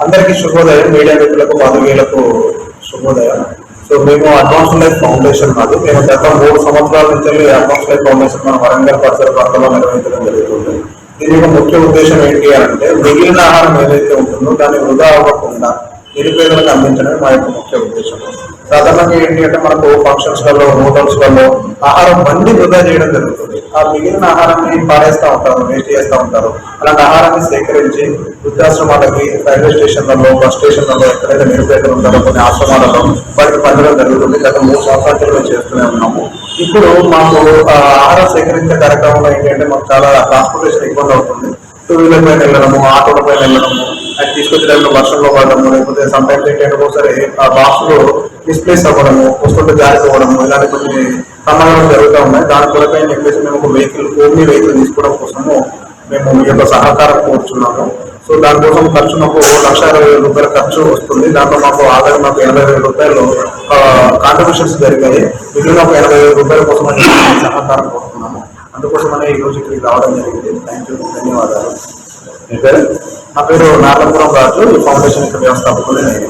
అందరికీ శుభోదయం. మీడియా మిత్రులకు మాధవీయులకు శుభోదయం. సో మేము అడ్వాన్స్ లైఫ్ ఫౌండేషన్ కాదు, మేము గత 3 సంవత్సరాల నుంచి అడ్వాన్స్ లైఫ్ ఫౌండేషన్ మన వరంగల్ పరిసర ప్రాంతంలో నిర్వహించడం జరుగుతుంది. దీని యొక్క ముఖ్య ఉద్దేశం ఏంటి అంటే మిగిలిన ఆహారం ఏదైతే ఉంటుందో దాన్ని వృధా అవ్వకుండా నిరుపేదలకు అందించడమే మా యొక్క ముఖ్య ఉద్దేశం. సాధారణంగా ఏంటి అంటే మనకు ఫంక్షన్స్లలో హోటల్స్లలో ఆహారం బండి వృధా చేయడం జరుగుతుంది. ఆ మిగిలిన ఆహారాన్ని పారేస్తూ ఉంటారు, వేస్ట్ చేస్తూ ఉంటారు. అలాంటి ఆహారాన్ని సేకరించి వృద్ధాశ్రమాలకి, రైల్వే స్టేషన్లలో, బస్ స్టేషన్లలో, ఎక్కడైతే నిరుపేదలు ఉంటారో కొన్ని ఆశ్రమాలలో వాటికి పంచడం జరుగుతుంది. గత 3 సంవత్సరాలు మేము చేస్తూనే ఉన్నాము. ఇప్పుడు మాకు ఆహారం సేకరించే కార్యక్రమంలో ఏంటి అంటే మాకు చాలా ట్రాన్స్పోర్టేషన్ ఇబ్బంది అవుతుంది. 2 వీలర్ పైన వెళ్ళడము, ఆటోల పైన వెళ్ళడము, అది తీసుకొచ్చేటప్పుడు వర్షంలో పడడము, లేకపోతే సమ్టైమ్స్ ఏంటంటే ఒకసారి ఆ బాక్స్లో మిస్ప్లేస్ అవ్వడము, వస్తుంటే జారిపోవడము, ఇలాంటి కొన్ని ప్రమాదాలు జరుగుతూ ఉన్నాయి. దాని కొరకై చెప్పేసి మేము ఒక ఓమ్ని వెహికల్ తీసుకోవడం కోసము మేము మీ యొక్క సహకారం కోరుచున్నాము. సో దానికోసం ఖర్చు మాకు ₹1,60,000 ఖర్చు వస్తుంది. దాంట్లో మాకు ఆదాయం మాకు ₹80,000 కాంట్రిబ్యూషన్స్ జరిగాయి. మిగిలిన ఒక ₹80,000 కోసం సహకారం కోరుతున్నాము. అందుకోసమనే ఈరోజు ఇక్కడికి రావడం జరిగింది. థ్యాంక్ యూ, ధన్యవాదాలు. నా పేరు నార్లపురం రాజు, ఈ ఫౌండేషన్ యొక్క వ్యవస్థాపకులు నేను.